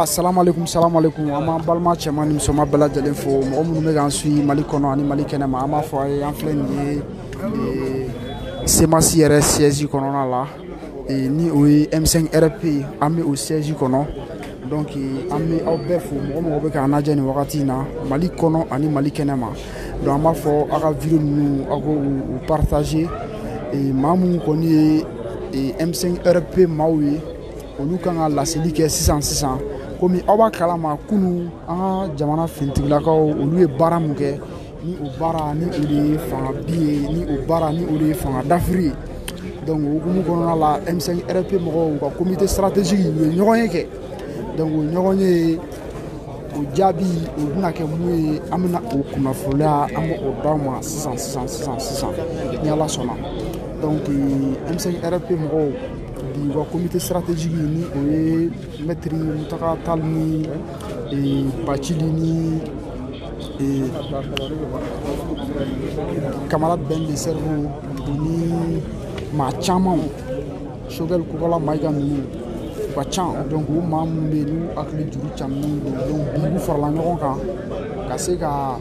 Salam alaikum, salam alaikum. Ama balma cɛman ni musoman bɛɛ lajɛlen fo. Mɔgɔ minnu bɛ k'an suit Mali kɔnɔ ani Mali kɛnɛma. An b'a fɔ a ye an filɛ nin ye CEMAS yɛrɛ siège kɔnɔna la. Ni o ye M5 RP an bɛ o siège kɔnɔ. Donc an bɛ aw bɛɛ fo. Mɔgɔ bɛ k'an lajɛ nin wagati in na Mali kɔnɔ ani Mali kɛnɛma. Donc an b'a fɔ aw ka vidéo ninnu aw k'u partager. Maa minnu kɔni ye M5 RP maaw ye. Olu kan ka laseli kɛ sisan komi aw b'a kalama kunu an ka jamana fintigilakaw olu ye baara mun kɛ ni o baara ni o de ye fanga bi ye ni o baara ni o de ye fanga dafiri ye donc o hukumu kɔnɔna la M5 RP mɔgɔw ka comité stratégique u ye ɲɔgɔn ye kɛ donc o ɲɔgɔn ye o jaabi o bɛna kɛ mun ye an bɛna o kunnafoniya an bɛ o d'aw ma sisan ni Ala sɔnna donc M5 RP mɔgɔw di wa comité stratégique ni o ye maître Mutaka Tall ni Bacili ni camarade Ben de Servo ni maa caman Choguel Kokala Maïga ninnu ka ca donc o maa minnu bɛ yen n'u hakili juru caminen don donc bi u farala ɲɔgɔn kan ka se ka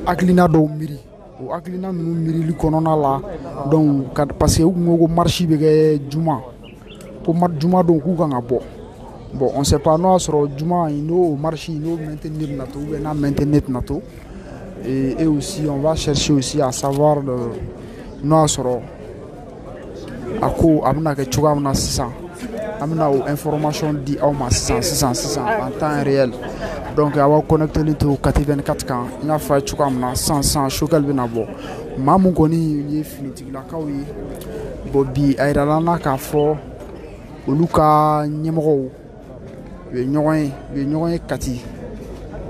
hakilina dɔw miiri o hakilina ninnu miirili kɔnɔna la donc parce que u kun ko marche bɛ kɛ juma ko juma don k'u kan ka bɔ bon on sait pas n'o y'a sɔrɔ juma in n'o marche n'o maintenir bɛna to ou bien n'a maintenir tɛna to et aussi on va chercher aussi à savoir n'o y'a sɔrɔ a ko a bɛna kɛ cogoya min na sisan an bɛna o information di aw ma sisan en temps réel donc a b'aw connecter to Kati 24 kan n y'a fɔ a ye cogoya min na sisan Choguel bɛna bɔ maa mun kɔni ye finitigilakaw ye bon bi a yirala n na k'a fɔ olu ka ɲɛmɔgɔw u ye ɲɔgɔn ye Kati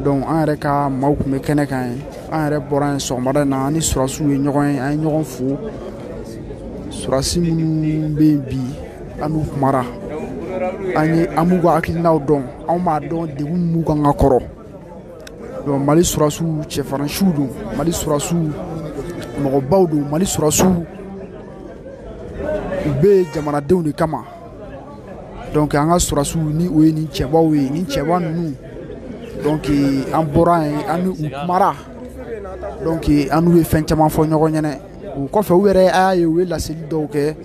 donc an yɛrɛ ka maaw tun bɛ kɛnɛ kan ye an yɛrɛ bɔra yen sɔgɔmada in na an ni surasiw ye ɲɔgɔn ye an ye ɲɔgɔn fo surasi minnu bɛ yen bi an n'u kumara an b'u ka hakilinaw dɔn anw b'a dɔn degun min b'u kan ka kɔrɔ donc Mali surasiw cɛfarinsiw don Mali surasiw mɔgɔbaw don Mali surasiw u bɛ jamanadenw de kama donc an ka surasiw ni o ye nin cɛbaw ye nin cɛba ninnu donc an bɔra yen an ni u kumara donc an n'u ye fɛn caman fɔ ɲɔgɔn ɲɛna o kɔfɛ u yɛrɛ a y'a ye u ye laseli dɔw kɛ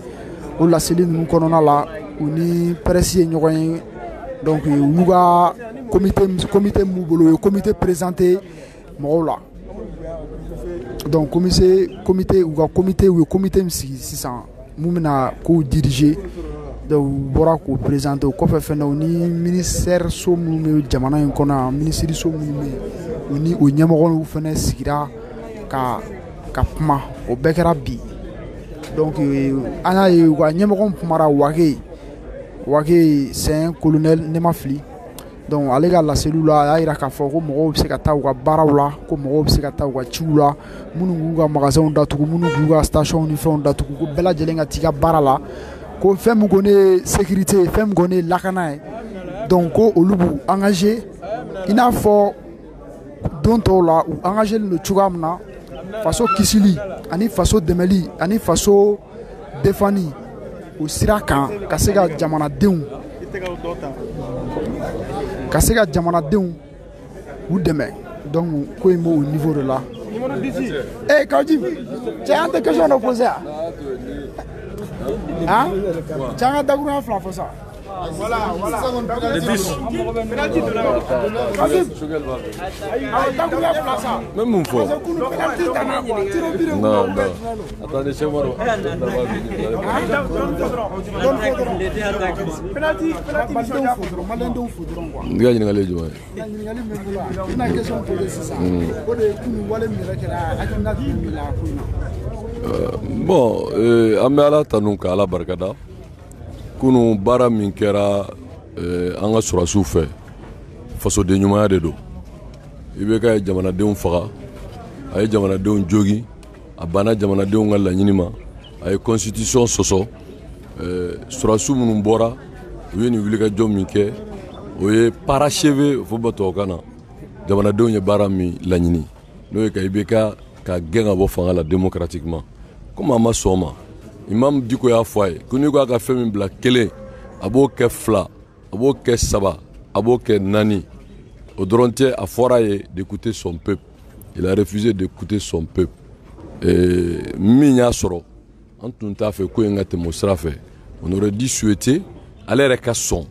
o laseli ninnu kɔnɔna la u ni presse ye ɲɔgɔn ye donc u y'u ka comité min b'u bolo u ye comité présenté mɔgɔw la donc u ka comité min sigi sisan mun bɛna k'u diriger donc u bɔra k'u présenté o kɔfɛ fɛnɛ u ni ministère so minnu bɛ jamana in kɔnɔ yan ministre so minnu bɛ yen u ni o ɲɛmɔgɔw fɛnɛ sigira ka kuma o bɛɛ kɛra bi donc an y'a ye u ka ɲɛmɔgɔ kumara Wage c'est un colonel ne ma fili donc ale ka laseliw la a y'a jira k'a fɔ ko mɔgɔw bɛ se ka taa u ka baaraw la ko mɔgɔw bɛ se ka taa u ka ciw la minnu b'u ka magasinw datugu minnu b'u ka stationw ni fɛnw datugu ko bɛɛ lajɛlen ka t'i ka baara la ko fɛn min kɔni ye sécurité fɛn min kɔni ye lakana ye donc ko olu b'u engagé i n'a fɔ don tɔw la u engagé len don cogoya min na faso kisili ani faso dɛmɛli ani faso defani o sira kan ka se ka jamanadenw u dɛmɛ donc ko in b'o niveau de la Kawji cɛ an tɛ question dɔ poser a cɛ an ka dakuruɲɛ fila fɔ sa voilà le bus même mon fort non attendez chez moi bon an bɛ Ala tanu ka Ala barikada kunu baara min kɛra an ka surasiw fɛ fasoden ɲumanya de don i bɛ ka jamanadenw faga a ye jamanadenw jogi a banna jamanadenw ka laɲini ma a ye constitution sɔsɔ surasiw minnu bɔra u ye nin wulikajɔ min kɛ o ye parachever fo ba tubabukan na jamanadenw ye baara min laɲini n'o ye ka IBK ka gɛn ka bɔ fanga la démocratiquement comme a ma sɔn o ma Imam Diko y'a fɔ a ye ko n'i ko a ka fɛn min bila kelen a b'o kɛ 2 a b'o kɛ 3 a b'o kɛ 4 o dɔrɔn tɛ a fɔra ye d'écouter son peuple. Il a refusé d'écouter son peuple. Min y'a sɔrɔ an tun t'a fɛ ko in ka tɛmɛ o sira fɛ. On aurait dû souhaiter ale yɛrɛ ka sɔn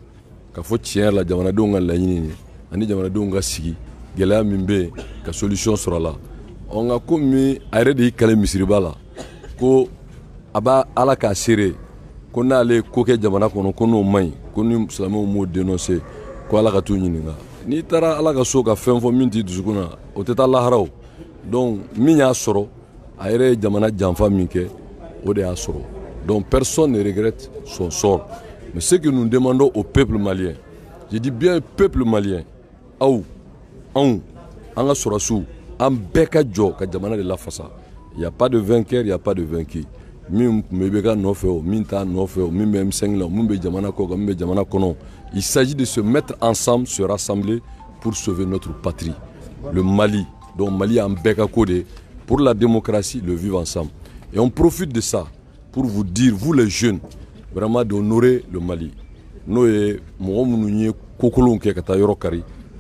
ka fɔ tiɲɛ yɛrɛ la jamanadenw ka laɲini ye ani jamanadenw ka sigi gɛlɛya min bɛ yen ka solution sɔrɔ a la. Nka komi a yɛrɛ de y'i kale misiriba la ko a b'a ala k'a seere ko n'ale ye ko kɛ jamana kɔnɔ ko n'o man ɲi ko ni silamɛw m'o dénoncer ko ala ka t'u ɲininka. N'i taara ala ka so ka fɛn fɔ min t'i dusukun na o tɛ taa lahara o. Donc min y'a sɔrɔ a yɛrɛ ye jamana janfa min kɛ o de y'a sɔrɔ. Donc personne ne regrette son sort. Mais ce que nous demandons au peuple malien, je dis bien peuple malien, aw anw an ka sɔrɔsiw an bɛɛ ka jɔ ka jamana de lafasa. Il n'y a pas de vainqueur, il n'y a pas de vaincu. Min tun bɛ ka nɔfɛ o min t'a nɔfɛ o min bɛ M5 la min bɛ jamana kɔ kan min bɛ jamana kɔnɔ. Il s'agit de se mettre ensemble, se rassembler pour sauver notre patrie. Le Mali, donc Mali en bɛɛ ka ko de pour la démocratie, le vivre ensemble. Et on profite de ça pour vous dire, vous les jeunes, vraiment d'honorer le Mali. Nous, nous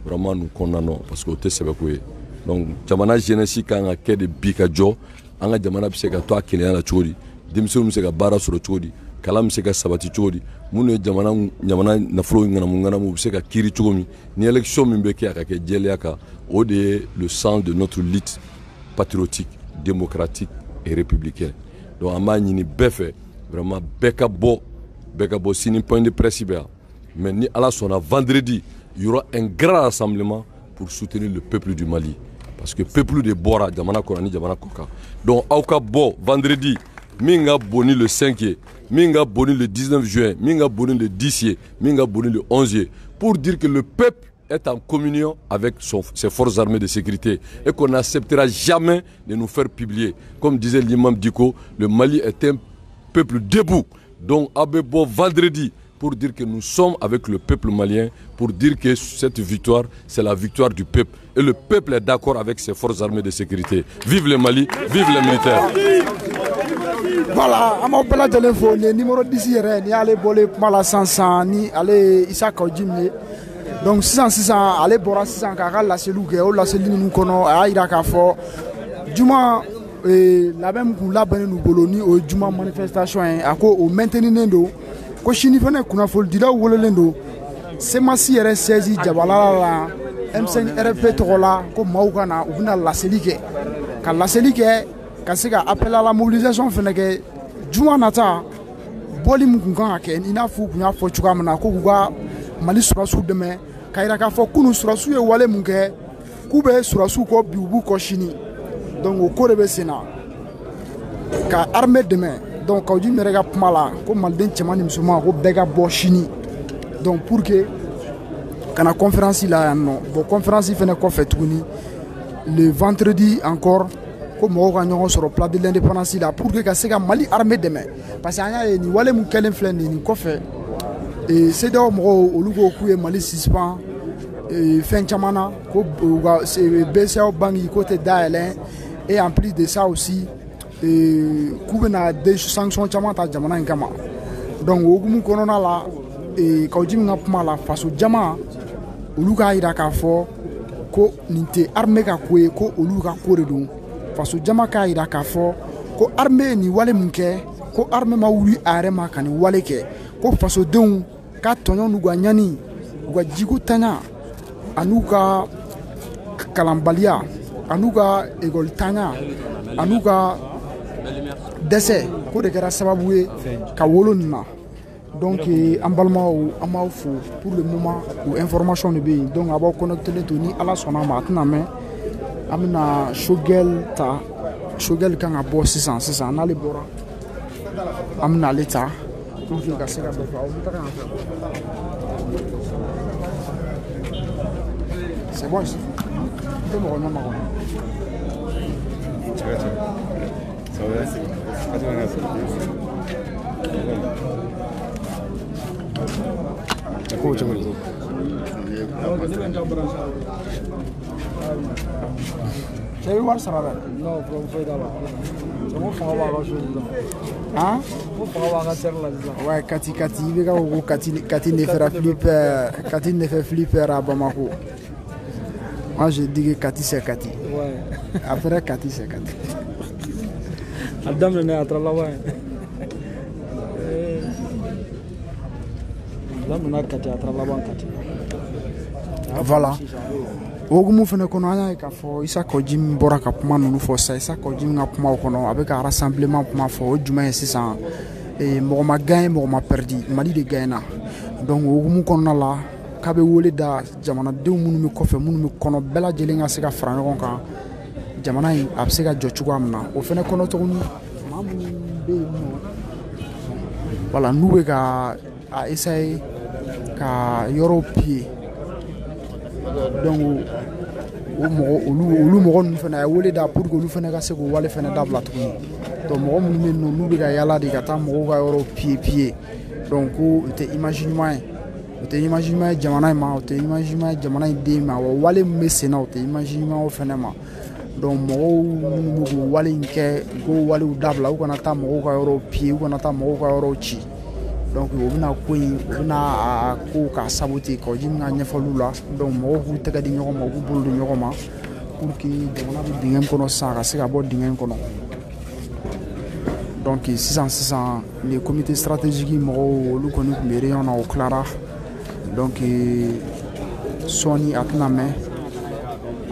vraiment nous condamnons parce que c'est ce que donc, jamana jeunesse kan ka kɛ de bi ka jɔ an ka jamana bɛ se ka to a kelenya la cogo di denmisɛnninw bɛ se ka baara sɔrɔ cogo di kalan bɛ se ka sabati cogo di minnu ye jamana nafolo ŋanamu bɛ se ka kiiri cogo min ni élection min bɛ kɛ a ka kɛ jɛlenya kan o de ye le sang de notre lutte patriotique démocratique et républicaine. Donc an b'a ɲini bɛɛ fɛ vraiment bɛɛ ka bɔ sini point de presse bɛ yan mais ni ala sɔnna vendredi il y aura un grand rassemblement pour soutenir le peuple du Mali. Parce que le peuple de Bora, Jamana Korani, Jamana Koka. Donc, Aouka Bo, vendredi, Minga Boni le 5e, Minga Boni le 19 juin, Minga Boni le 10e, Minga Boni le 11e, pour dire que le peuple est en communion avec ses forces armées de sécurité et qu'on n'acceptera jamais de nous faire publier. Comme disait l'imam Diko, le Mali est un peuple debout. Donc, Abebo, vendredi, pour dire que nous sommes avec le peuple malien, pour dire que cette victoire, c'est la victoire du peuple. Et le peuple est d'accord avec ses forces armées de sécurité. Vive le Mali, vive les militaires. Voilà, on appelle le téléphone, le numéro d'ici, ni allez voler mal à 500, ni allez Isaac Ojimé. Donc 600, allez Bora 600, car la selouke, ou la seline nous connaît, à Iraka fort. Juma, la même que la bonne nous boloni, au Juma manifestation, à quoi au maintenir ko chini fana kunafol dila wololendo semasi yɛrɛ sɛzi jabalala la M5 RP tɔgɔ la ko maaw ka na u bɛna laseli kɛ ka laseli kɛ ka se ka appel à la mobilisation fana kɛ juma nata bɔli min kun kan ka kɛ i n'a fɔ u kun y'a fɔ cogoya min na ko k'u ka Mali surasiw dɛmɛ ka yira k'a fɔ kunu surasiw ye wale mun kɛ k'u bɛ surasiw kɔ bi u b'u kɔ sini donc o ko de bɛ sen na ka armée dɛmɛ. Donc quand je me regarde pas là, comme Malden Tchemani Msouma, ko bega bo chini. Donc pour que quand la conférence là non, bon conférence il fait quoi fait tourner le vendredi encore comme on gagne sur le plat de l'indépendance là pour que ça Mali armée demain parce que ni wale mu kelen flen ni ko fait et c'est donc mo olugo ku e Mali suspend et fin chamana ko c'est BCA bangi côté d'Aelen et en plus de ça aussi kubena des sanctions caman ta jamana in kama donc o hukumu kɔnɔna la ka jimi ka kuma la faso jama olu k'a yira k'a fɔ ko nin tɛ armée ka ko ye ko olu ka ko de don faso jama k'a yira k'a fɔ ko armée ye nin wale min kɛ ko armée ma wuli a yɛrɛ ma ka nin wale kɛ ko fasodenw ka tɔɲɔ n'u ka ɲani u ka jiko tanya an'u ka kalanbaliya an'u ka école tanya an'u ka dɛsɛ ko de kɛra sababu ye ka wolo nin na donc an balimaw an b'aw fo pour le moment o information de bɛ yen donc a b'aw connecter to ni ala sɔnna ma a tɛna mɛn an bɛna Shogɛl ta Shogɛl kan ka bɔ sisan n'ale bɔra an bɛna ale ta pour que ka se ka bɛɛ fɔ aw bɛ taga yan fɛ c'est bon ici tɛ mɔgɔ ɲɛma kɔnɔ. Cɛ wari sara dɛ. Non, foyi t'a la. C'est mon fanga b'a ka so sisan. Hein? Mon fanga b'a ka serre la sisan. Ouais, Kati, i bɛ ka fɔ ko Kati ne fera flipper, Kati ne fait flipper à Bamako. Moi, je dis que Kati, c'est Kati. Ouais. Après Kati, c'est Kati. A daminɛ a taara laban ye. Daminɛ Kati a taara laban Kati. Voilà. O hukumu fana kɔnɔ an y'a ye k'a fɔ Isa Kɔji min bɔra ka kuma ninnu fɔ sisan, Isa Kɔji min ka kumaw kɔnɔ a bɛ ka rassemblement kuma fɔ o jumɛn ye sisan mɔgɔ ma gagné mɔgɔ ma perdu Mali de gagné na donc o hukumu kɔnɔna la k'a bɛ wele da jamanadenw minnu bɛ kɔfɛ minnu bɛ kɔnɔ bɛɛ lajɛlen ka se ka fara ɲɔgɔn kan jamana in a bɛ se ka jɔ cogoya min na o fana kɔnɔ tuguni maa minnu bɛ yen nɔ voilà n'u bɛ ka a essayer ka yɔrɔw piller donc olu mɔgɔ ninnu fana a ye wele da pour que olu fana ka se k'o wale fana dabila tuguni donc mɔgɔ minnu bɛ yen nɔ n'u bɛ ka yala de ka taa mɔgɔw ka yɔrɔ piller donc ko o tɛ image ɲuman ye o tɛ image ɲuman ye jamana in ma o tɛ image ɲuman ye jamana in den ma wa wale min bɛ sen na o tɛ image ɲuman o fana ma donc mɔgɔw minnu bɛ k'o wale in kɛ ko walew dabila u kana taa mɔgɔw ka yɔrɔ piller u kana taa mɔgɔw ka yɔrɔ ci donc o bɛna ko in o bɛna a ko k'a saboter Kɔji min ka ɲɛfɔliw la donc mɔgɔw k'u tɛgɛ di ɲɔgɔn ma u k'u bolo di ɲɔgɔn ma pour que jamana bɛ dingɛ min kɔnɔ sisan a ka se ka bɔ dingɛ in kɔnɔ donc sisan les comités stratégiques mɔgɔw olu kɔni tun bɛ réunion na o tilara donc sɔɔni a tɛna mɛn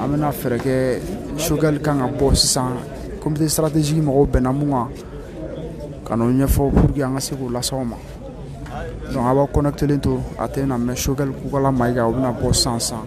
an bɛna fɛɛrɛ kɛ Choguel kan ka bɔ sisan comité stratégique mɔgɔw bɛnna mun kan ka n'o ɲɛfɔ pour que an ka se k'o lase aw ma donc a b'aw connectelen to a tɛ na mɛn Choguel Kukala Mayiga o bɛna bɔ sisan.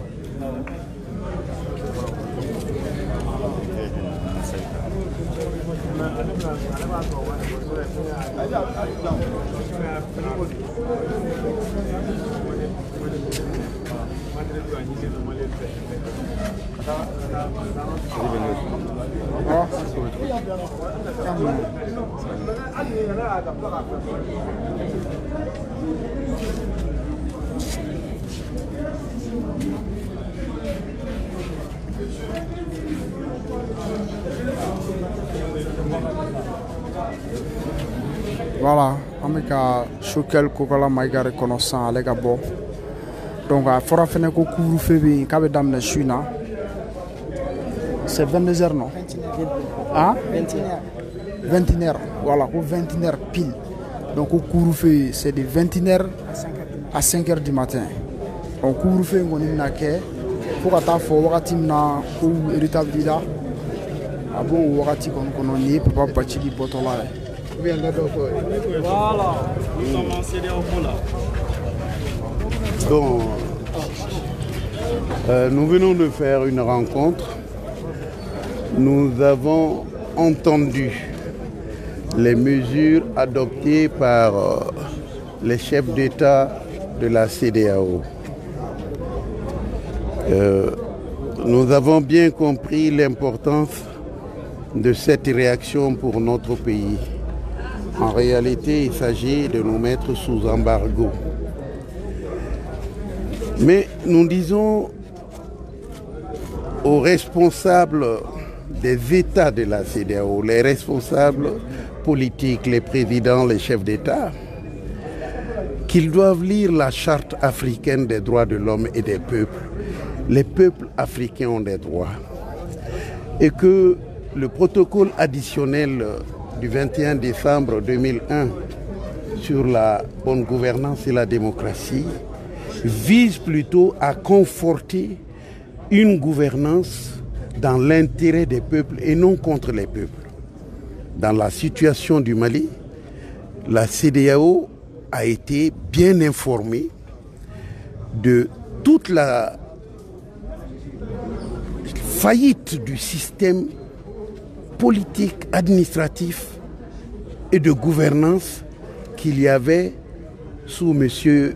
Voilà, an bɛ ka Choguel Kukala Mayiga de kɔnɔ sisan ale ka bɔ donc a fɔra fɛnɛ ko couvre-feu bɛ yen k'a bɛ daminɛ su in na c'est 22h non? 21h voilà ko 21h pile donc ko couvre-feu c'est de 21h à 5h du matin donc couvre-feu in kɔni bɛna kɛ fo ka taa fɔ wagati min na ko rétablira a b'o wagati kɔni kɔnɔ nin ye Papa Bathily bɔtɔla ye. Voilà. Bon, nous venons de faire une rencontre. Nous avons entendu les mesures adoptées par les chefs d'État de la CEDEAO. Nous avons bien compris l'importance de cette réaction pour notre pays. En réalité, il s'agit de nous mettre sous embargo. Mais nous disons aux responsables des États de la CEDEAO, les responsables politiques, les présidents, les chefs d'État, qu'ils doivent lire la Charte africaine des droits de l'homme et des peuples. Les peuples africains ont des droits. Et que le protocole additionnel du 21 décembre 2001 sur la bonne gouvernance et la démocratie vise plutôt à conforter une gouvernance dans l'intérêt des peuples et non contre les peuples. Dans la situation du Mali, la CEDEAO a été bien informée de toute la faillite du système politique, administratif et de gouvernance qu'il y avait sous M.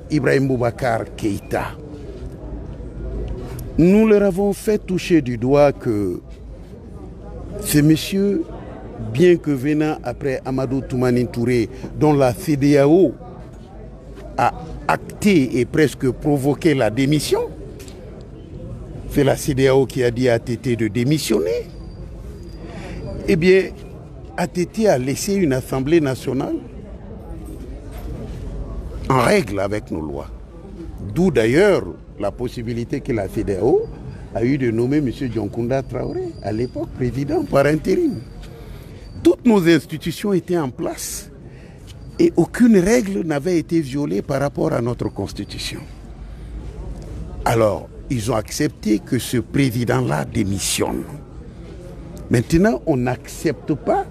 Ibrahim Boubacar Keïta. Nous leur avons fait toucher du doigt que ce monsieur, bien que venant après Amadou Toumani Touré, dont la CEDEAO a acté et presque provoqué la démission. C'est la CEDEAO qui a dit à ATT de démissionner. Eh bien, ATT a laissé une Assemblée nationale en règle avec nos lois. D'où d'ailleurs la possibilité que la CEDEAO a eu de nommer M. Dioncounda Traoré, à l'époque président par intérim. Toutes nos institutions étaient en place et aucune règle n'avait été violée par rapport à notre constitution. Alors, ils ont accepté que ce président-là démissionne. Maintenant, on n'accepte pas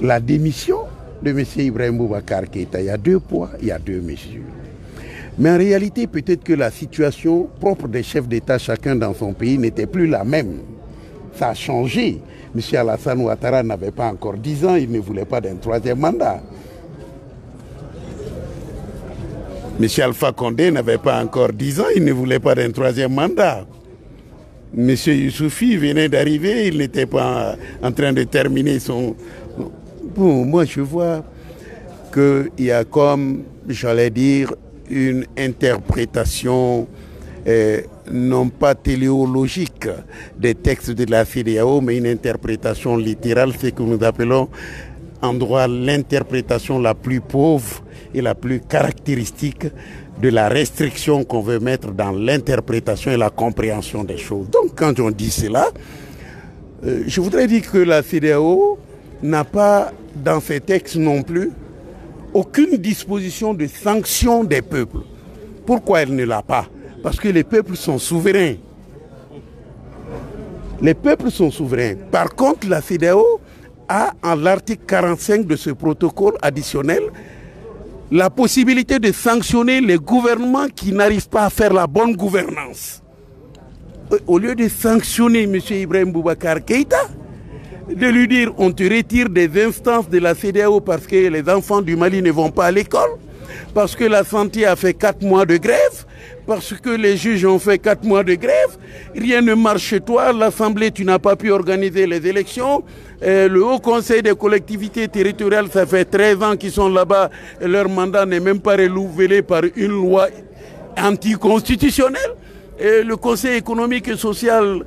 la démission de M. Ibrahim Boubacar Keïta. Il y a deux poids, il y a deux mesures. Mais en réalité, peut-être que la situation propre des chefs d'État, chacun dans son pays, n'était plus la même. Ça a changé. M. Alassane Ouattara n'avait pas encore 10 ans, il ne voulait pas d'un troisième mandat. M. Alpha Condé n'avait pas encore 10 ans, il ne voulait pas d'un troisième mandat. M. Youssouphi venait d'arriver, il n'était pas en train de terminer son... Bon, moi je vois qu'il y a comme, j'allais dire, une interprétation non pas téléologique des textes de la CEDEAO, mais une interprétation littérale, ce que nous appelons en droit l'interprétation la plus pauvre et la plus caractéristique de la restriction qu'on veut mettre dans l'interprétation et la compréhension des choses. Donc quand on dit cela, je voudrais dire que la CEDEAO n'a pas dans ses textes non plus aucune disposition de sanction des peuples. Pourquoi elle ne l'a pas? Parce que les peuples sont souverains. Les peuples sont souverains. Par contre, la CEDEAO a, en l'article 45 de ce protocole additionnel, la possibilité de sanctionner les gouvernements qui n'arrivent pas à faire la bonne gouvernance. Au lieu de sanctionner M. Ibrahim Boubacar Keïta, de lui dire on te retire des instances de la CEDEAO parce que les enfants du Mali ne vont pas à l'école, parce que la santé a fait 4 mois de grève, parce que les juges ont fait 4 mois de grève, rien ne marche chez toi, l'Assemblée, tu n'as pas pu organiser les élections, le Haut Conseil des collectivités territoriales, ça fait 13 ans qu'ils sont là-bas, et leur mandat n'est même pas renouvelé par une loi anticonstitutionnelle, et le Conseil économique et social,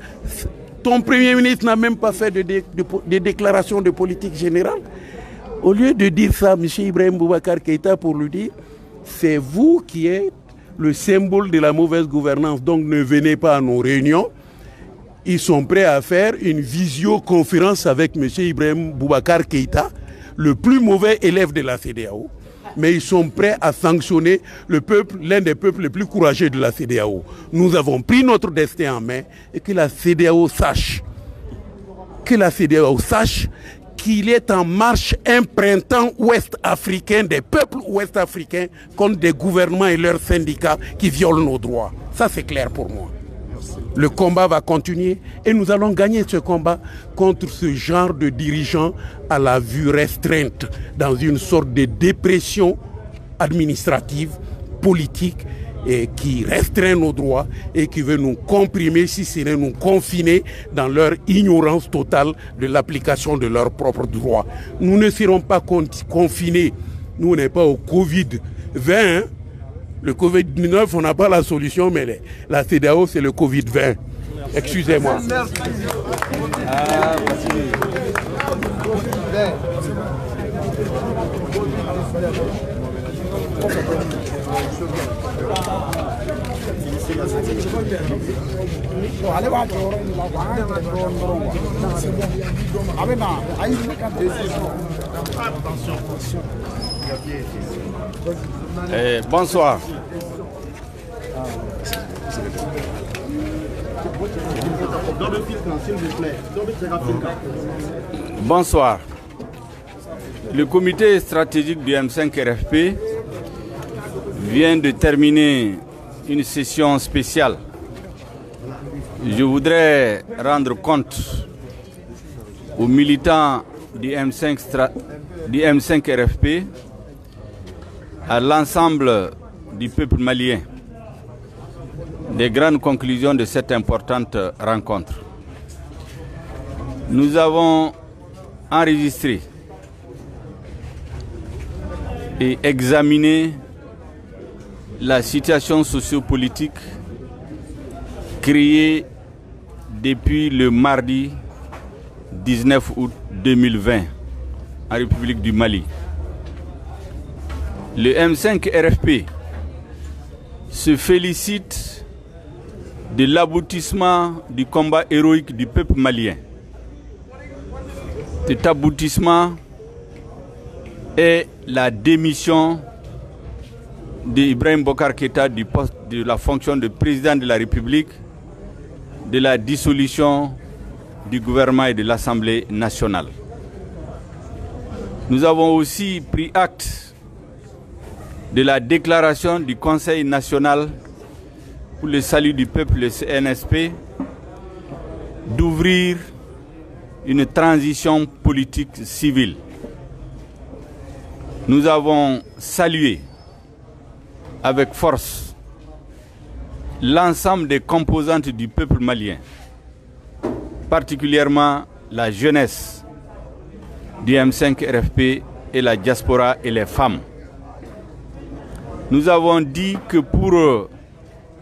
ton Premier ministre n'a même pas fait de déclaration de politique générale. Au lieu de dire ça, M. Ibrahim Boubacar Keïta, pour lui dire, c'est vous qui êtes le symbole de la mauvaise gouvernance, donc ne venez pas à nos réunions. Ils sont prêts à faire une visioconférence avec M. Ibrahim Boubacar Keïta, le plus mauvais élève de la CEDEAO, mais ils sont prêts à sanctionner le peuple, l'un des peuples les plus courageux de la CEDEAO. Nous avons pris notre destin en main et que la CEDEAO sache, qu'il est en marche un printemps ouest-africain, des peuples ouest-africains contre des gouvernements et leurs syndicats qui violent nos droits. Ça, c'est clair pour moi. Le combat va continuer et nous allons gagner ce combat contre ce genre de dirigeants à la vue restreinte, dans une sorte de dépression administrative, politique, et qui restreint nos droits et qui veut nous comprimer, si ce n'est nous confiner dans leur ignorance totale de l'application de leurs propres droits. Nous ne serons pas confinés, nous n'est pas au Covid-20, le Covid-19 on n'a pas la solution, mais la CEDEAO c'est le Covid-20. Excusez-moi. Bonsoir. Bonsoir. Le comité stratégique du M5 RFP vient de terminer une session spéciale. Je voudrais rendre compte aux militants du M5 RFP, à l'ensemble du peuple malien, des grandes conclusions de cette importante rencontre. Nous avons enregistré et examiné la situation sociopolitique créée depuis le mardi 19 août 2020 en République du Mali. Le M5 RFP se félicite de l'aboutissement du combat héroïque du peuple malien. Cet aboutissement est la démission d'Ibrahim Boubacar Keïta du poste de la fonction de président de la République, de la dissolution du gouvernement et de l'Assemblée nationale. Nous avons aussi pris acte de la déclaration du Conseil national pour le salut du peuple, le CNSP, d'ouvrir une transition politique civile. Nous avons salué avec force l'ensemble des composantes du peuple malien, particulièrement la jeunesse du M5 RFP et la diaspora et les femmes. Nous avons dit que pour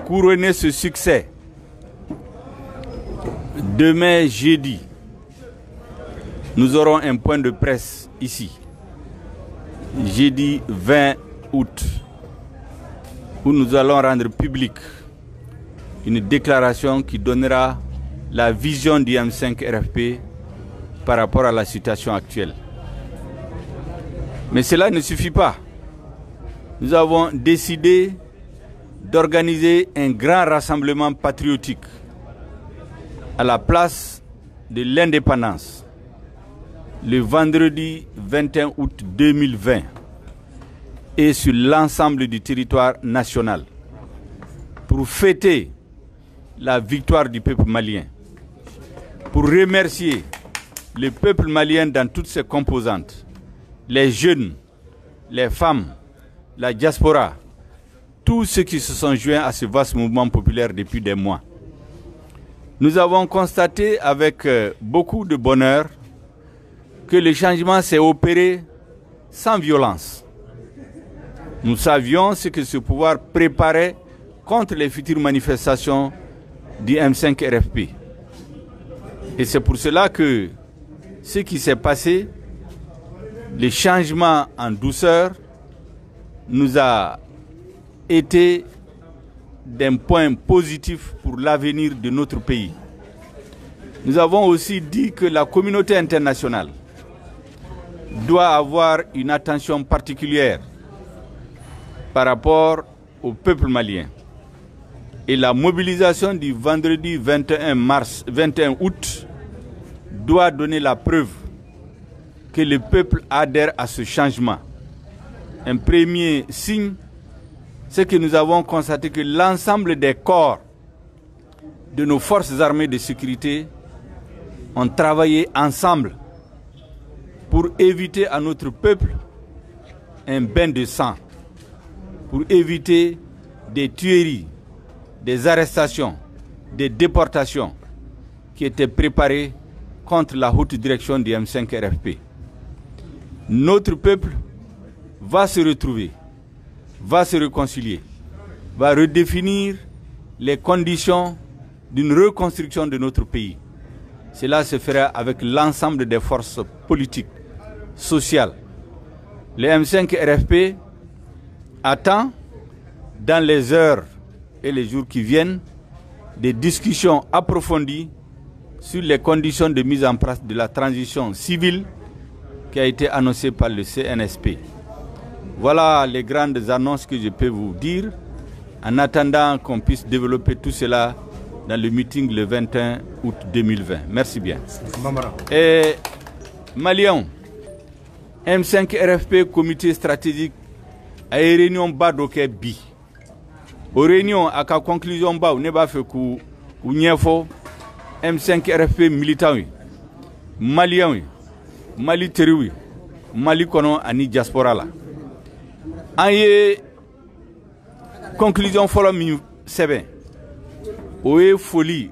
couronner ce succès, demain jeudi, nous aurons un point de presse ici, jeudi 20 août, où nous allons rendre public une déclaration qui donnera la vision du M5 RFP par rapport à la situation actuelle. Mais cela ne suffit pas. Nous avons décidé d'organiser un grand rassemblement patriotique à la place de l'indépendance le vendredi 21 août 2020 et sur l'ensemble du territoire national pour fêter la victoire du peuple malien, pour remercier le peuple malien dans toutes ses composantes, les jeunes, les femmes, la diaspora, tous ceux qui se sont joints à ce vaste mouvement populaire depuis des mois. Nous avons constaté avec beaucoup de bonheur que le changement s'est opéré sans violence. Nous savions ce que ce pouvoir préparait contre les futures manifestations du M5 RFP. Et c'est pour cela que ce qui s'est passé, le changement en douceur, nous a été d'un point positif pour l'avenir de notre pays. Nous avons aussi dit que la communauté internationale doit avoir une attention particulière par rapport au peuple malien. Et la mobilisation du vendredi 21 août doit donner la preuve que le peuple adhère à ce changement. Un premier signe, c'est que nous avons constaté que l'ensemble des corps de nos forces armées de sécurité ont travaillé ensemble pour éviter à notre peuple un bain de sang, pour éviter des tueries, des arrestations, des déportations qui étaient préparées contre la haute direction du M5 RFP. Notre peuple va se retrouver, va se réconcilier, va redéfinir les conditions d'une reconstruction de notre pays. Cela se fera avec l'ensemble des forces politiques, sociales. Le M5 RFP attend, dans les heures et les jours qui viennent, des discussions approfondies sur les conditions de mise en place de la transition civile qui a été annoncée par le CNSP. Voilà les grandes annonces que je peux vous dire, en attendant qu'on puisse développer tout cela dans le meeting le 21 août 2020. Merci bien. Et Maliens, M5 RFP, comité stratégique, a une réunion badoké bi. Au réunion, à la conclusion, on ne va pas faire M5 RFP militant, Maliens, Mali Terroui, Mali Kono, Ani Diaspora. Là. En conclusion, follow me, c'est bien. Oye folie,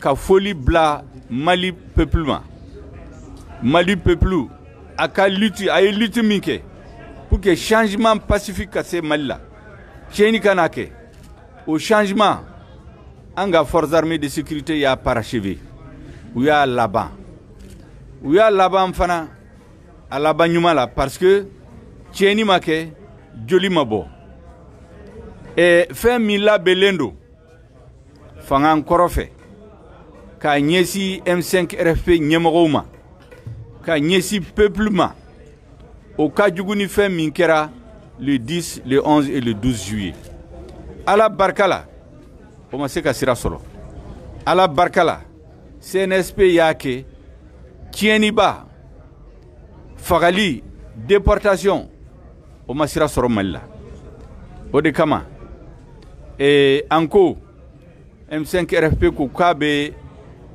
ka folie bla Mali peuplement. Mali peuple, a ka lutte, a lutte minke pour que changement pacifique à ces Mali là. tieni kanake au changement anga forces armées de sécurité ya parachevé ou ya laban fana a laban nyumala parce que tieni make joli mabo et fin mila belendo fangan korofe ka nyesi M5 RFP nyemogoma ka nyesi peuplement au cas juguni fin minkera le 10, le 11 et le 12 juillet. Ala barkala, o ma se ka sira solo. Ala barkala, CNSP yake, tieni ba, fagali, déportation, o ma sira solo malila. O de kama, anko, M5 RFP koukabe,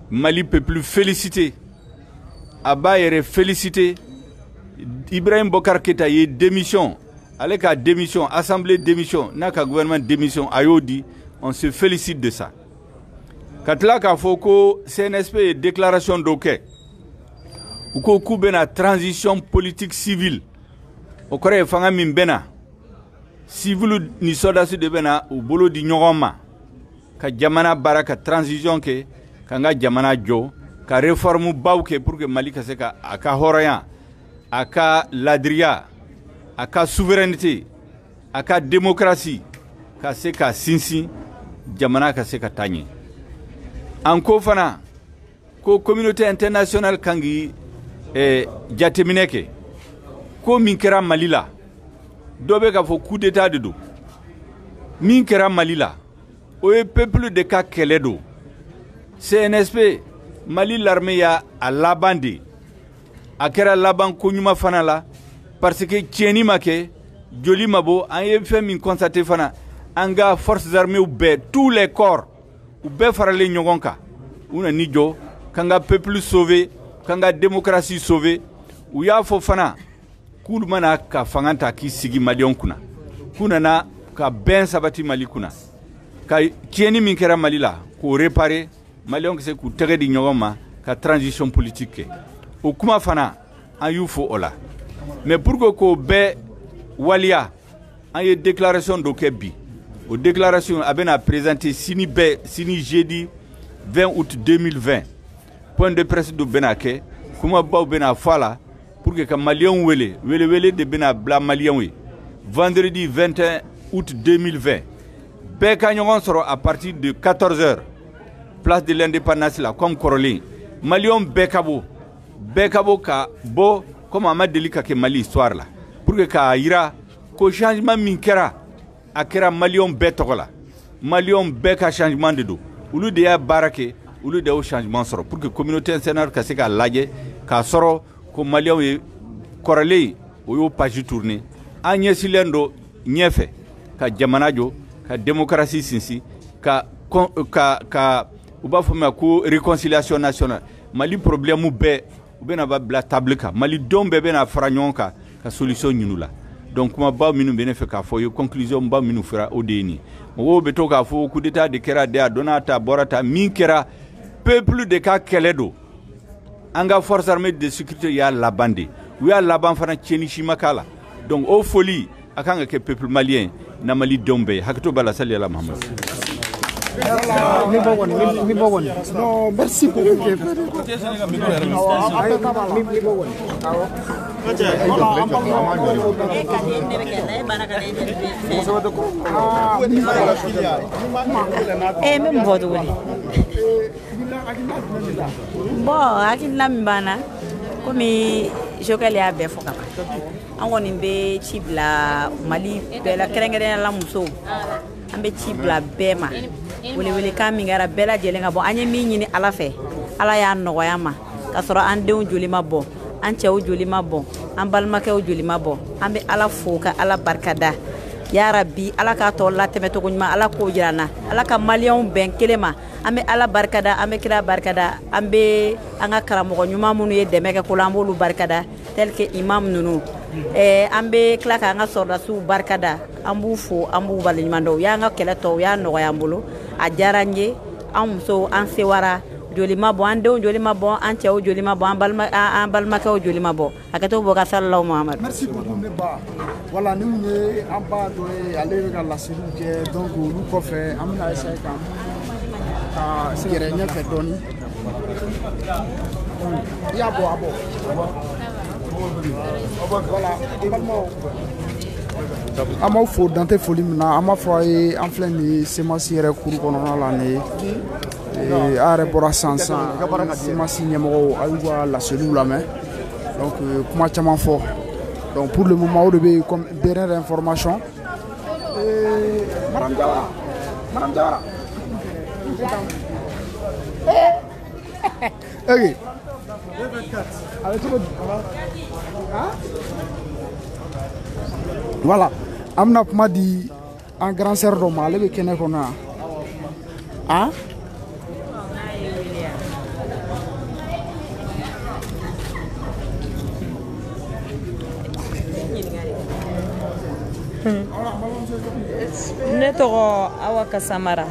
Mali peut plus féliciter. Aba yere féliciter. Ibrahim Bokar Keita y démission. Avec la démission, assemblée démission, naka gouvernement démission, ayodi, on se félicite de ça. Quand là, il faut que CNSP déclaration d'OK, ou qu'on ait une transition politique civile, au Corée, il une bena, civil ni soda de bena, ou bolo di nyogoma, ka jamana baraka transition ke, kanga jamana jo, ka réforme bauke pour que Mali kaseka aka horayan, aka ladria, aka souveraineté, aka démocratie, ka se ka sinsi, jamana ka se ka tanye. Anko fana, ko communauté internationale kangi jatemineke, ko minkera Malila, dobe ka fo coup d'état de do. Minkera Malila, oye peuple de ka keledo. CNSP, Mali l'armée ya a labandi. Akera laban konyuma fana la, parce que tieni make, joli mabo, an ye fait min constaté fana, anga forces armées ou be, tous les corps, ou be farale nyogonka, ou na nijo, kanga peuple sauvé, kanga démocratie sauvé, ou ya fo fana, koulmana ka fanganta ki sigi malion kuna, kuna na ka ben sabati mali kuna, ka tieni min kera Mali la, ko réparer, malion ki se ku tere di nyogoma, ka transition politique. Au kuma fana, an yu fo ola. Mais pour que ko be walia, an ye déclaration d'oké bi. Au déclaration a bien présenté sini jeudi 20 août 2020. Point de presse de Benake, kuma ba bena fala pour que Malion wele de bena bla Malion we. Vendredi 21 août 2020. Be kanyon sera à partir de 14h. Place de l'indépendance là comme Corolin. Malion Bekabo ka bo comme Amad Delika ke Mali histoire là. Pour que ka ira ko changement minkera akera Malion betola. Malion beka changement de do. Ulu de ya barake, ulu de au changement soro pour que communauté internationale ka se ka laje ka soro ko Malion e korale o yo page tourner. Anye silendo nyefe ka jamanajo ka démocratie sinsi ka uba fama ko réconciliation nationale. Mali problème ou be ou bena ba bla table ka Mali dombe bena franyon ka solution nyinula. Donc ma ba minu bene fe ka fo yo conclusion ba minu fera odeni. Mo beto ka fo coup d'état de kera de donata borata minkera peuple de ka keledo. Anga force armée de sécurité ya la bande. Ou ya la ban fana tieni shimakala. Donc au folie akanga ke peuple malien na Mali dombe hakto bala sali ala Muhammad. Non, merci beaucoup. Bon, akina mbana komi jokale ya be foka ba ango nimbe chibla Mali bela kerengere la muso ambe chibla bema wele kami ngara bela jelenga bo anye mi nyini ala fe ala ya nogoya ma kasoro an deun joli mabo an chew joli mabo an balma kew joli mabo ambe ala foka ala barkada ya rabbi ala ka to la temeto gunma ala ko jirana ala ka malion ben kelema ambe ala barkada ambe kira barkada ambe anga karamo nyuma munu ye demeke ko lambolu barkada tel que imam nunu ambe klaka anga sorda su barkada ambu fo ambu balimando ya nga keleto ya no yambulo a jaranje am so an sewara joli ma bɔ an denw joli ma bɔ an cɛw joli ma bɔ an balimakɛw joli ma bɔ a ka to bɔ ka sallallahu Muhammad. Merci beaucoup ne ba voilà ni mun ye an ba dɔ ye ale bɛ ka laseliw kɛ donc olu kɔfɛ an bɛna essayer ka yɛrɛ ɲɛfɛ dɔɔni i y'a bɔ a bɔ voilà balimaw an b'aw fo dante foli min na an b'a fɔ a ye an filɛ nin ye semasi yɛrɛ kuru kɔnɔna la nin ye a yɛrɛ bɔra sisan semasi ɲɛmɔgɔw a y'u ka laseliw lamɛn donc kuma caman fɔ donc pour le moment o de bɛ comme dernière information Madame Jawara ok voilà an bɛna kuma di an grand sœur dɔ ma ale bɛ kɛnɛ kɔnɔ yan ne tɔgɔ Awa Kasamara.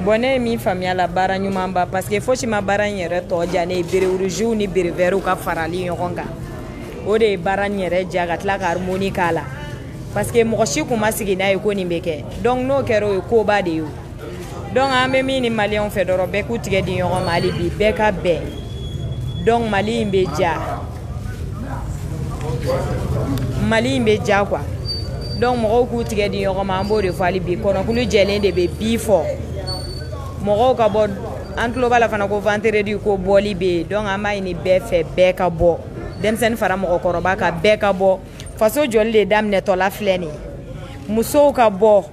Bon ne ye min faamuya la baara ɲuman ba parce que fosi ma baara in yɛrɛ tɔ ja ne ye berejuw ni berevɛriw ka farali ɲɔgɔn kan o de ye baara in yɛrɛ ja ka tila ka harmonie k'a la parce que mɔgɔ si kun ma sigi n'a ye ko nin bɛ kɛ donc n'o kɛra o ye koba de ye o donc an bɛ min ni maliyɛnw fɛ dɔrɔn bɛɛ k'u tigɛ di ɲɔgɔn ma hali bi bɛɛ ka bɛn donc Mali in bɛ ja quoi donc mɔgɔw k'u tigɛ di ɲɔgɔn ma an b'o de fɔ hali bi kɔnɔkulu jɛlen de bɛ bi fɔ mɔgɔw ka bɔ an tulo b'a la fana ko vendredi ko bɔli bɛ yen donc an b'a ɲini bɛɛ fɛ bɛɛ ka bɔ denmisɛnnin fara mɔgɔkɔrɔba ka bɛɛ ka bɔ faso jɔli de daminɛtɔla filɛ nin ye musow ka bɔ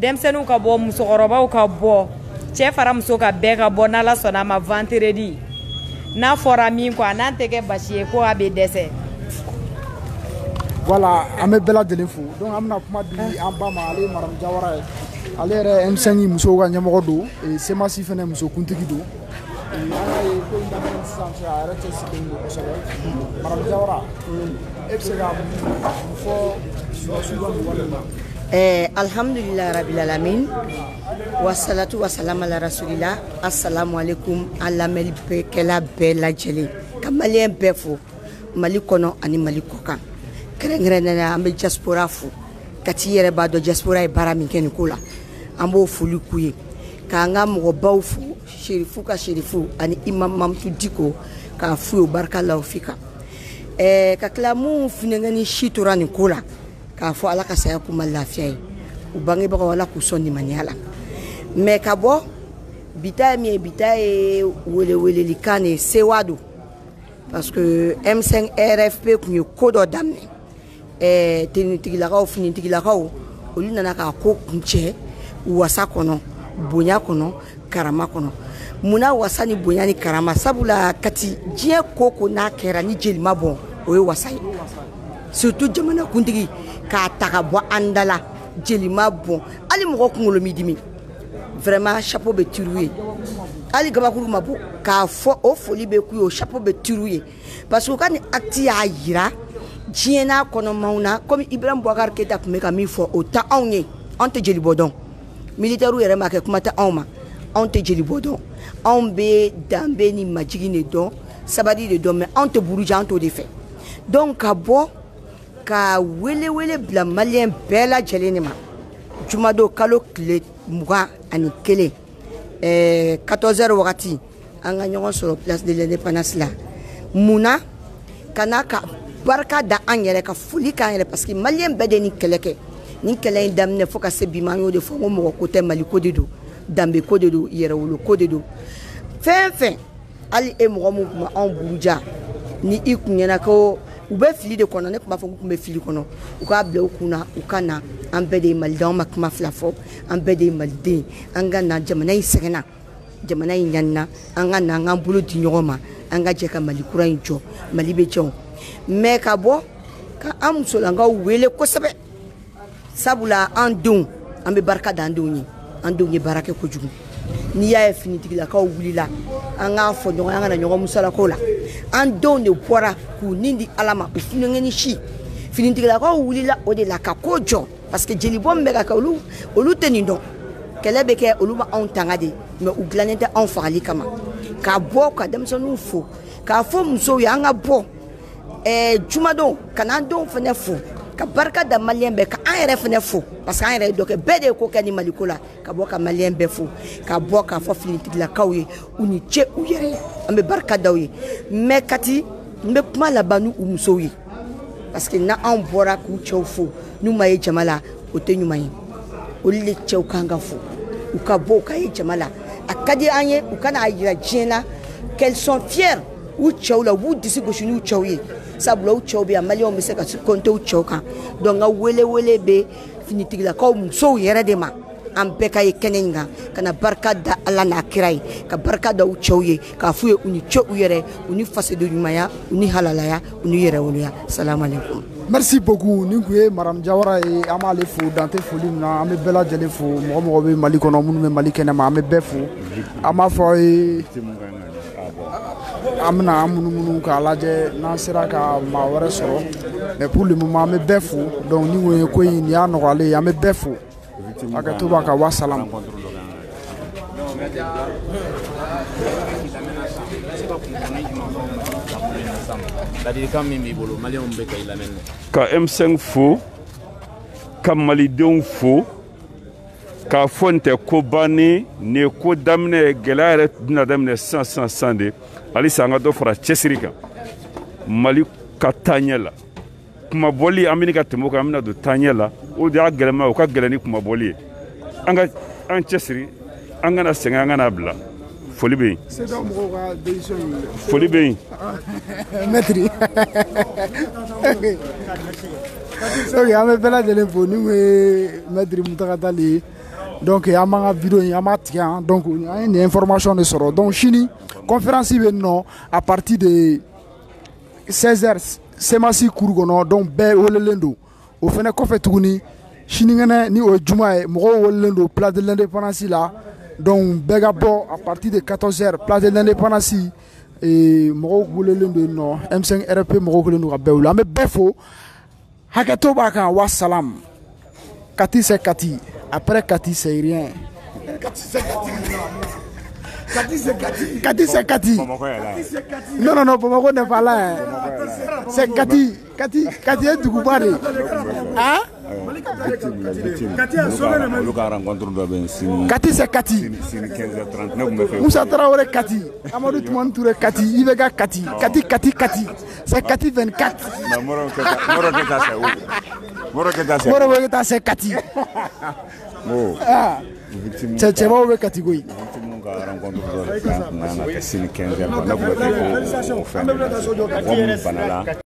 denmisɛnninw ka bɔ musokɔrɔbaw ka bɔ cɛ fara muso ka bɛɛ ka bɔ n'Ala sɔnna a ma vendredi n'a fɔra min kɔ a n'an tɛ kɛ basi ye ko a bɛ dɛsɛ. Voilà an bɛ bɛɛ lajɛlen fo donc an bɛna kuma di an ba ma ale ye Madame Jawara ye ale yɛrɛ M5 musow ka ɲɛmɔgɔ don semasi fɛnɛ musokuntigi don an y'a ye ko in daminɛ sisan cɛ a yɛrɛ cɛsirilen don kosɛbɛ Madame Jawara e bɛ se ka mun fɔ surasiw ka nin wale ma. Alhamdulillah rabbil alamin wassalatu wassalamu ala rasulillah assalamu alaikum an lamɛnnikɛla bɛɛ lajɛlen ka maliyɛn bɛɛ fo Mali kɔnɔ ani Mali kɔkan kɛrɛnkɛrɛnnenya an bɛ diaspora fo ka t'i yɛrɛ b'a dɔn diaspora ye baara min kɛ nin ko la an b'o foli k'u ye k'an ka mɔgɔbaw fo sherifu ka sherifu ani imam Mamutu Diko k'a f'u ye barika la o fika ka tila mun fɛnɛ ni si tora nin ko la k'a fɔ Ala ka saya k'u ma lafiya ye u bangebagaw Ala k'u sɔn nimaniya la mais ka bɔ bita ye min ye bita ye welewelelikan de sewa don parce que M5 RFP kun ye ko dɔ daminɛ tenitigilakaw finitigilakaw olu nana k'a ko kuncɛ wasa kɔnɔ bonya kɔnɔ karama kɔnɔ munna wasa ni bonya ni karama sabula kati diɲɛ ko n'a kɛra ni jeli ma bɔn o ye wasa ye surtout jamana kuntigi k'a ta ka bɔ an da la jeli ma bɔn hali mɔgɔ kunkolo mi dimi vraiment chapeau bɛ tiru ye hali gabakuru ma bɔ k'a fɔ o foli bɛ k'u ye o chapeau bɛ tiru ye parce que u ka ni acte y'a yira diɲɛ n'a kɔnɔmaw na comme Ibrahim Boubacar Keita tun bɛ ka min fɔ o tɛ anw ye anw tɛ jeli bɔ dɔn militaires yɛrɛ ma kɛ kuma tɛ anw ma anw tɛ jeli bɔ dɔn anw bɛ danbe ni majigi de dɔn sabali de dɔn mais anw tɛ buruja anw t'o de fɛ donc ka bɔ ka wele bila maliyɛn bɛɛ lajɛlen de ma jumadon kalo tile 21 14h wagati an ka ɲɔgɔn sɔrɔ place de l'indépendance la munna kana ka barika da an yɛrɛ ka foli k'an yɛrɛ parce que maliyɛn bɛɛ de ni kɛlɛ kɛ ni kɛlɛ in daminɛ fo ka se bi ma an y'o de fɔ ko mɔgɔ ko tɛ Mali ko de don danbe ko de don yɛrɛwolo ko de don fɛn fɛn hali e mɔgɔ min tun anw buruja ni i kun ɲɛna ko u bɛ fili de kɔnɔ ne tun b'a fɔ k'u tun bɛ fili kɔnɔ u k'a bila u kun na u ka na an bɛɛ de ye malidenw ma kuma fila fɔ an bɛɛ de ye maliden an ka na jamana in sɛgɛnna jamana in ɲanina an ka na an k'an bolo di ɲɔgɔn ma an ka jɛ ka Mali kura in jɔ Mali bɛ jɔ mais ka bɔ ka an musolankaw wele kosɛbɛ sabula an denw an bɛ barika da an denw ye baara kɛ kojugu n'i y'a ye finitigilakaw wulila an k'a fɔ ɲɔgɔn an kana ɲɔgɔn musalako la an denw de bɔra k'u nin di Ala ma u funɛŋɛni si finitigilakaw wulila o de la ka ko jɔ parce que jelibɔ min bɛ ka kɛ olu tɛ nin dɔn kɛlɛ bɛ kɛ olu ma anw tanga de mais u dilannen tɛ anw fagali kama ka bɔ ka denmisɛnninw fo k'a fɔ musow ye an ka bɔ jumadon ka n'an denw fɛnɛ fo ka barika da maliyɛn bɛɛ ka an yɛrɛ fɛnɛ fo parce que an yɛrɛ ye dɔ kɛ bɛɛ de ye ko kɛ ni maliko la ka bɔ ka maliyɛn bɛɛ fo ka bɔ k'a fɔ finitigilakaw ye u ni ce u yɛrɛ ye an bɛ barika da u ye mais kati n bɛ kuma laban n'u musow ye parce que na anw bɔra k'u cɛw fo n'u ma ye jama la o tɛ ɲuman ye olu de cɛw kan ka fo u ka bɔ u ka ye jama la a ka di an ye u kana a yira diɲɛ na qu'elles sont fières u cɛw la u b'u disi gosi n'u cɛw ye sabula u cɛw bɛ yan maliyɛnw bɛ se ka compter u cɛw kan donc n ka welewele bɛ finitigilakaw musow yɛrɛ de ma an bɛɛ ka ye kɛnɛ in kan ka na barika da ala n'a kira ye ka barika da u cɛw ye k'a f'u ye u ni ce u yɛrɛ u ni fasoden ɲumanya u ni halalaya u ni yɛrɛwoloya salamu aleykum. Merci beaucoup. Ni kun ye Madame Jawara ye an b'ale fo dante foli min na an bɛ bɛɛ lajɛlen fo mɔgɔ mɔgɔ bɛ Mali kɔnɔ minnu bɛ Mali kɛnɛma an bɛ bɛɛ fo an b'a fɔ aw ye an bɛna an munumunu k'a lajɛ n'an sera ka maa wɛrɛ sɔrɔ mais pour le moment an bɛ bɛɛ fo donc ni kun ye ko in nin y'a nɔgɔyalen ye an bɛ bɛɛ fo hakɛto b'a kan wa salam. Ka M5 fo ka malidenw fo k'a fɔ n tɛ ko bannen nin ye ko daminɛ gɛlɛya yɛrɛ bɛna daminɛ sisan de halisa an ka dɔ fara cɛsiri kan Mali ka taaɲɛ la kumabɔli an bɛ ka tɛmɛ o kan an bɛna don taaɲɛ la o de y'a gɛlɛma o ka gɛlɛn ni kumabɔli ye an cɛsiri an kana sɛgɛn an kana bila foli bɛ yen foli bɛ yen maître ok an bɛ bɛɛ lajɛlen fo ni kun ye maître Mutakatali ye donc an b'an ka vidéo in an b'a tigɛ yan donc an ye nin information de sɔrɔ donc sini conférence bɛ yen nɔ à partir de 16h semasi kuru kɔnɔ donc bɛɛ welelen don o fɛnɛ kɔfɛ tuguni sinikɛnɛ ni o ye juma ye mɔgɔw welelen don place de l'indépendance la donc bɛɛ ka bɔ à partir de 14h place de l'indépendance mɔgɔw welelen don yen nɔ M5 RP mɔgɔw kelen don ka bɛɛ wele an bɛ bɛɛ fo hakɛto b'a kan wa salam. Kati c'est Kati après Kati c'est rien. Kati c'est Kati. Kati c'est Kati. Non, Bamako n'est pas là. Hein. C'est Kati. Kati est du Goubari. Hein? Kati c'est Kati. Moussa Traoré Kati. Amadou Toumane Touré Kati. Ivega Kati. Kati. C'est Kati 24. Moro Keta c'est Kati. C'est bon avec catégorie.